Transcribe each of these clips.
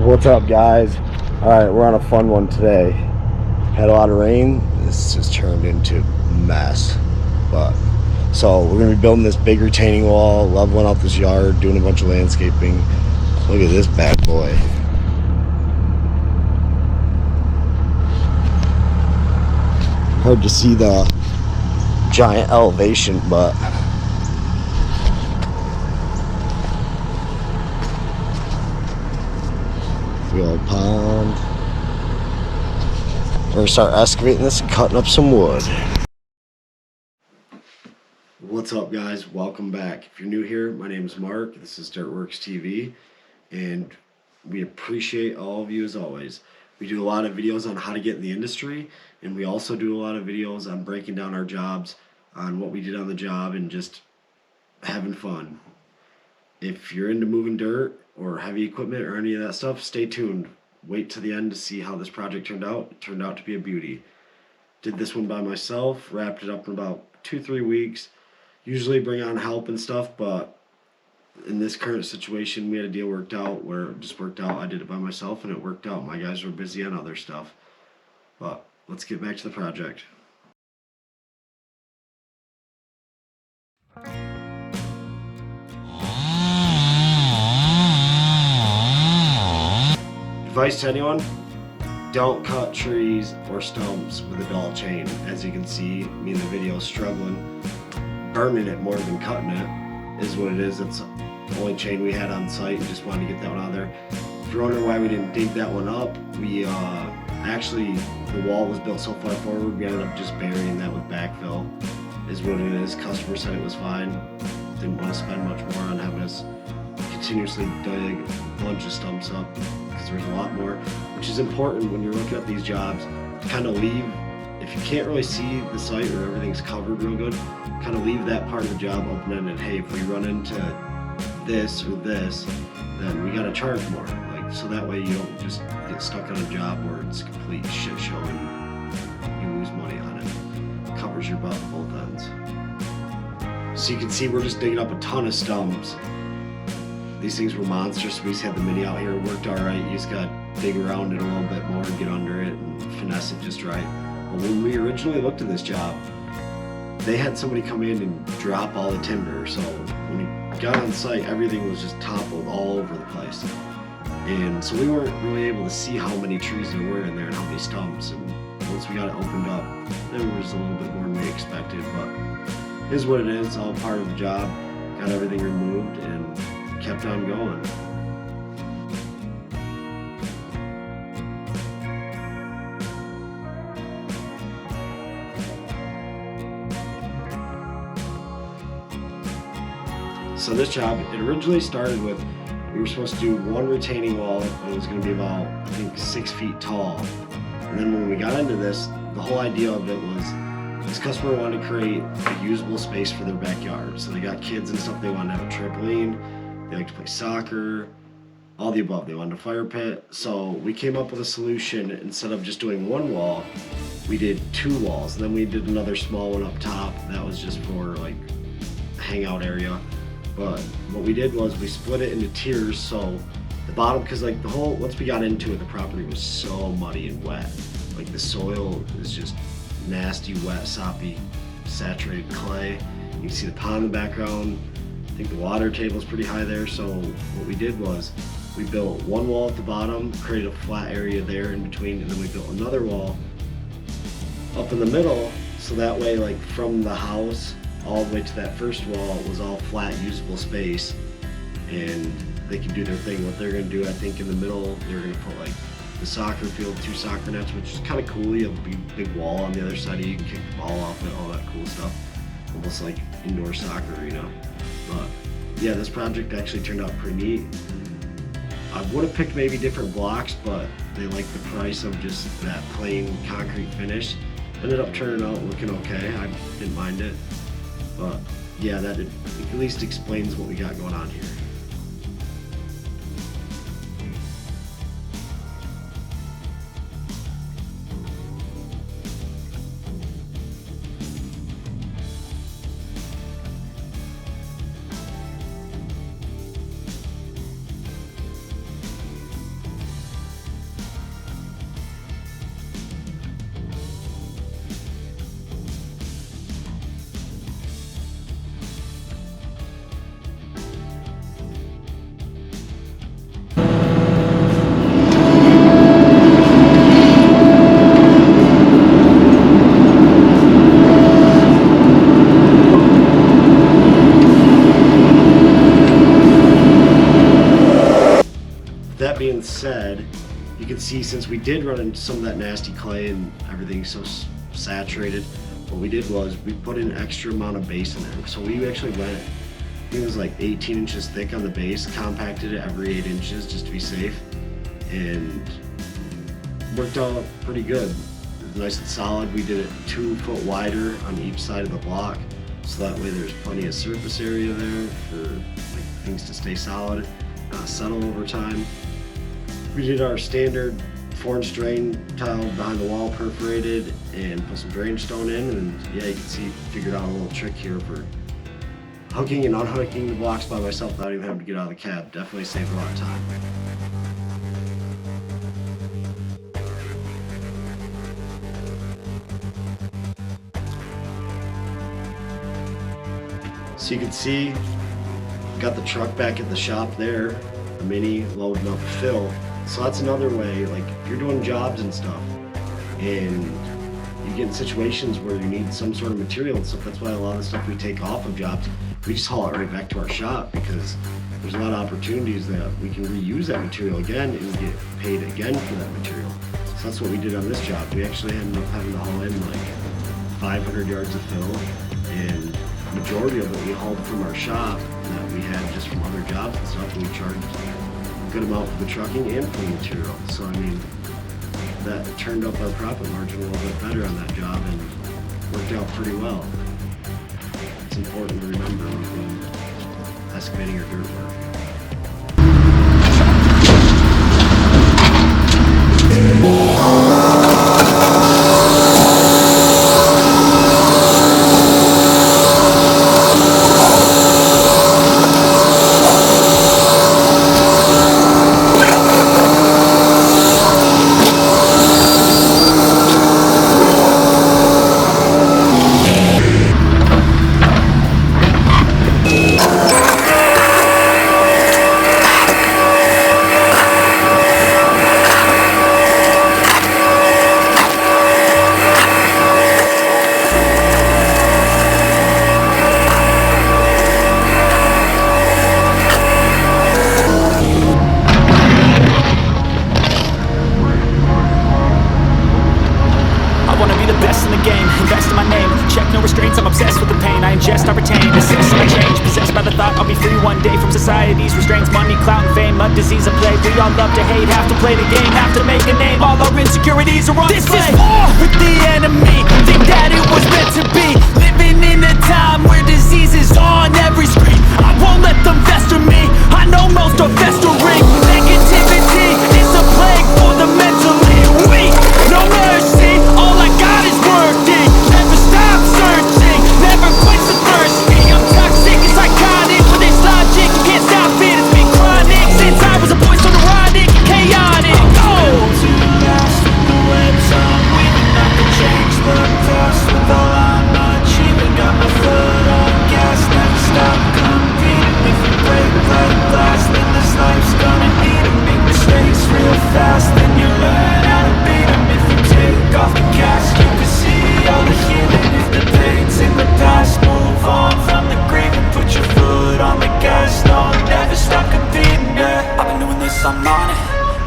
What's up, guys? All right, we're on a fun one today. Had a lot of rain. This just turned into a mess. But so we're gonna be building this big retaining wall, leveling out this yard, doing a bunch of landscaping. Look at this bad boy. Hard to see the giant elevation, but big old pond. We're gonna start excavating this and cutting up some wood. What's up, guys? Welcome back. If you're new here, my name is Mark. This is Dirtworks TV, and we appreciate all of you as always. We do a lot of videos on how to get in the industry, and we also do a lot of videos on breaking down our jobs, on what we did on the job, and just having fun. If you're into moving dirt or heavy equipment or any of that stuff, stay tuned. Wait to the end to see how this project turned out. It turned out to be a beauty. Did this one by myself, wrapped it up in about 2-3 weeks. Usually bring on help and stuff, but in this current situation, we had a deal worked out where it just worked out. I did it by myself and it worked out. My guys were busy on other stuff. But let's get back to the project. Advice to anyone: don't cut trees or stumps with a dull chain. As you can see, me in the video struggling. Burning it more than cutting it is what it is. It's the only chain we had on site and just wanted to get that one out of there. If you're wondering why we didn't dig that one up, we actually, the wall was built so far forward, we ended up just burying that with backfill, is what it is. Customer said it was fine. Didn't want to spend much more on having us continuously dig a bunch of stumps up, because there's a lot more, which is important when you're looking at these jobs, to kind of leave, if you can't really see the site or everything's covered real good, kind of leave that part of the job open-ended. Hey, if we run into this or this, then we got to charge more. Like, so that way you don't just get stuck on a job where it's a complete shit show and you lose money on it. It covers your butt both ends. So you can see we're just digging up a ton of stumps. These things were monsters. We just had the mini out here. It worked all right. You just got to dig around it a little bit more and get under it and finesse it just right. But when we originally looked at this job, they had somebody come in and drop all the timber. So when we got on site, everything was just toppled all over the place. And so we weren't really able to see how many trees there were in there and how many stumps. And once we got it opened up, there was a little bit more than we expected. But it is what it is. It's all part of the job. Got everything removed and kept on going. So this job, it originally started with, we were supposed to do one retaining wall. It was going to be about, I think, 6 feet tall. And then when we got into this, the whole idea of it was, this customer wanted to create a usable space for their backyard. So they got kids and stuff. They wanted to have a trampoline. They like to play soccer, all the above. They wanted a fire pit. So we came up with a solution. Instead of just doing one wall, we did 2 walls. And then we did another small one up top. That was just for like a hangout area. But what we did was we split it into tiers. So the bottom, because like the whole, once we got into it, the property was so muddy and wet. Like the soil is just nasty, wet, soppy, saturated clay. You can see the pond in the background. I think the water table is pretty high there. So what we did was we built one wall at the bottom, created a flat area there in between, and then we built another wall up in the middle. So that way, like from the house all the way to that first wall was all flat, usable space, and they can do their thing. What they're gonna do, I think in the middle, they're gonna put like the soccer field, 2 soccer nets, which is kind of cool. You have a big wall on the other side, you can kick the ball off it, all that cool stuff. Almost like indoor soccer arena. But yeah, this project actually turned out pretty neat. I would have picked maybe different blocks, but they liked the price of just that plain concrete finish. Ended up turning out looking okay. I didn't mind it. But yeah, that at least explains what we got going on here. that being said, you can see since we did run into some of that nasty clay and everything's so saturated, what we did was we put an extra amount of base in there. So we actually went, I think it was like 18 inches thick on the base, compacted it every 8 inches just to be safe, and worked out pretty good. It was nice and solid. We did it 2 foot wider on each side of the block, so that way there's plenty of surface area there for like things to stay solid, settle over time. We did our standard 4-inch drain tile behind the wall, perforated, and put some drainage stone in, and yeah, you can see, figured out a little trick here for hooking and unhooking the blocks by myself without even having to get out of the cab. Definitely saved a lot of time. So you can see, got the truck back at the shop there, the Mini loading up fill. So that's another way, like if you're doing jobs and stuff and you get in situations where you need some sort of material and stuff, that's why a lot of the stuff we take off of jobs, we just haul it right back to our shop, because there's a lot of opportunities that we can reuse that material again and get paid again for that material. So that's what we did on this job. We actually ended up having to haul in like 500 yards of fill, and the majority of it we hauled from our shop that we had just from other jobs and stuff, and we charged a good amount for the trucking and for the material. So I mean, that turned up our profit margin a little bit better on that job and worked out pretty well. It's important to remember when excavating or dirt work. Society's restraints, money, clout, and fame, a disease of plague. We all love to hate, have to play the game, have to make a name. All our insecurities are on display. This is war with the enemy. Think that it was meant to be. Living in a time where disease is on every screen. I won't let them fester me. I know most are festering. Negativity is a plague for the mentally weak. No mercy, all I got is working. Never stop searching, never quench the thirsty. I'm toxic and psychotic with this logic. Can't stop it, it's been chronic since I was a boy, so neurotic and chaotic. Oh! To last with the webs I'm weaving, not to change the past with all I'm achieving. Got my foot on gas, never stop competing. If you break like glass, then this life's gonna need 'em. Make mistakes real fast, then you learn how to beat 'em. If you take off the cast, you can see all the healing. If the pain's in the past, move on from the grave and put your foot on the gas. No, never stop competing, yeah. I've been doing this, I'm on it.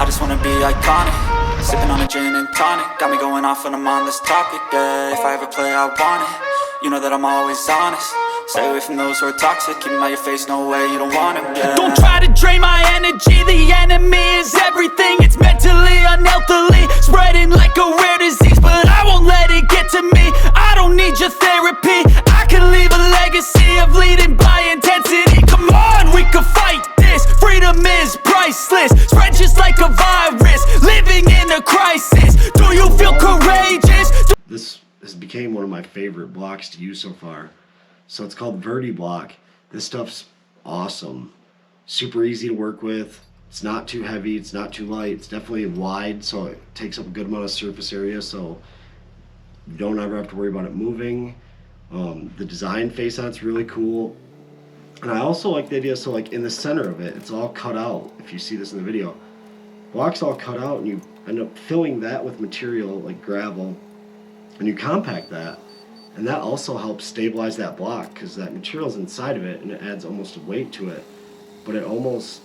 I just wanna be iconic. Sipping on a gin and tonic, got me going off when I'm on this topic, yeah. If I ever play, I want it. You know that I'm always honest. Stay away from those who are toxic. Keep them out your face, no way, you don't want them, yeah. Don't try to drain my energy. The enemy is everything. It's mentally, unhealthily, spreading like a rare disease. But I won't let it get to me. I don't need your therapy. I can leave a legacy of leading by intensity. Come on, we can fight this. Freedom is priceless. Spread just like a virus. Living in a crisis. Do you feel courageous? This has became one of my favorite blocks to use so far. So it's called Verdi block. This stuff's awesome. Super easy to work with. It's not too heavy, it's not too light. It's definitely wide, so it takes up a good amount of surface area, so you don't ever have to worry about it moving. The design face on it's really cool. And I also like the idea, so like in the center of it, it's all cut out. If you see this in the video, block's all cut out, and you end up filling that with material like gravel, and you compact that. And that also helps stabilize that block, because that material's inside of it and it adds almost a weight to it. But it almost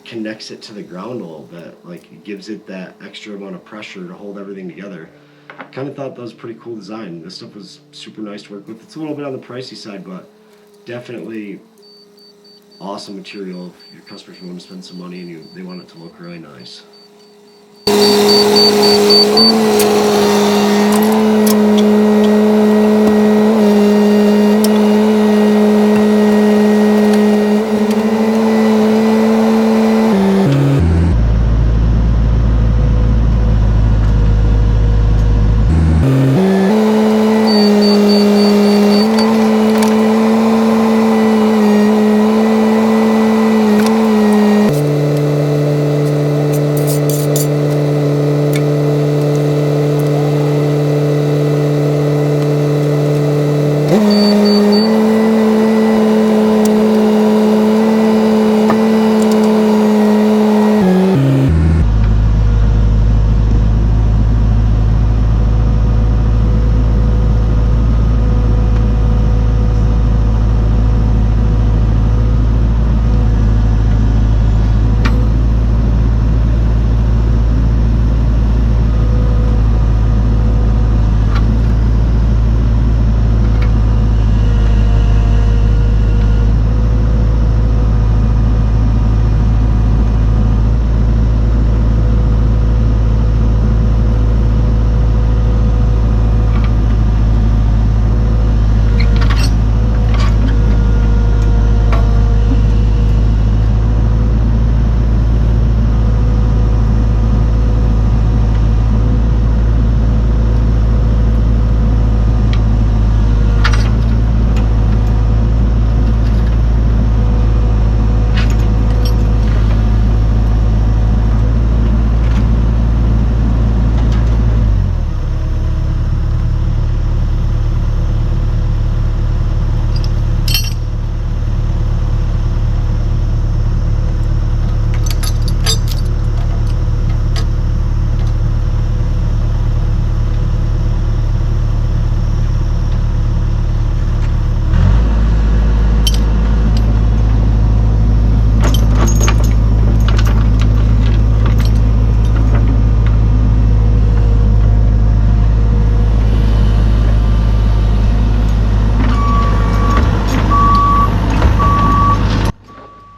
connects it to the ground a little bit. Like it gives it that extra amount of pressure to hold everything together. Kind of thought that was a pretty cool design. This stuff was super nice to work with. It's a little bit on the pricey side, but definitely awesome material if your customers want to spend some money and they want it to look really nice.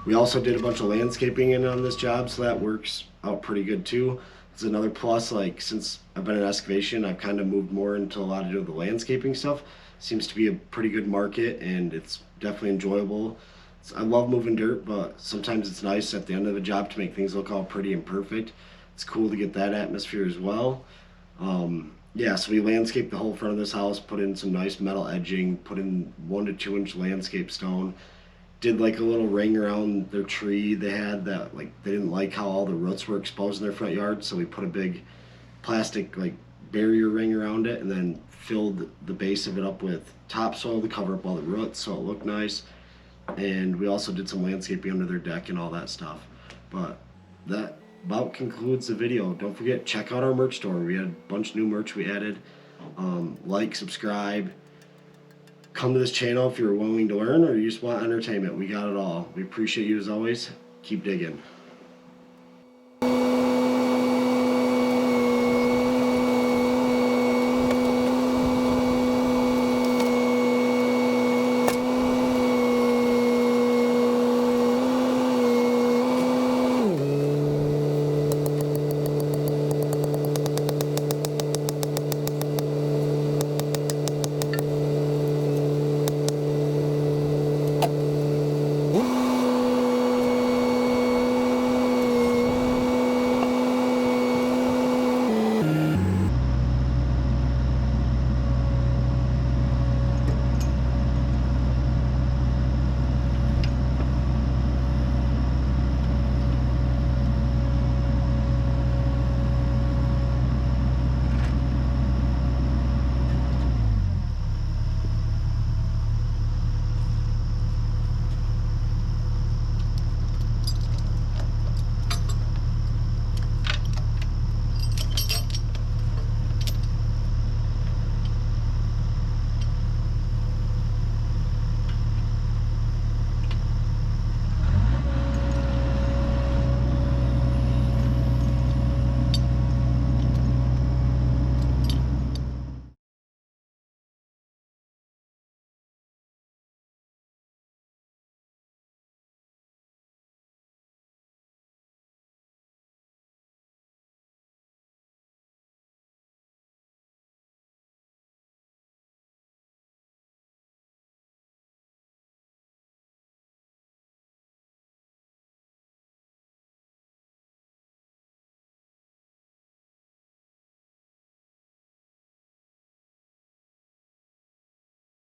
We also did a bunch of landscaping in on this job, so that works out pretty good too. It's another plus, like since I've been in excavation, I've kind of moved more into a lot of the landscaping stuff. Seems to be a pretty good market and it's definitely enjoyable. I love moving dirt, but sometimes it's nice at the end of the job to make things look all pretty and perfect. It's cool to get that atmosphere as well. Yeah, so we landscaped the whole front of this house, put in some nice metal edging, put in 1 to 2 inch landscape stone. Did like a little ring around their tree they had that, like, they didn't like how all the roots were exposed in their front yard, so we put a big plastic like barrier ring around it and then filled the base of it up with topsoil to cover up all the roots so it looked nice. And we also did some landscaping under their deck and all that stuff. But that about concludes the video. Don't forget, check out our merch store. We had a bunch of new merch we added. Like, subscribe, come to this channel if you're willing to learn or you just want entertainment. We got it all. We appreciate you as always. Keep digging.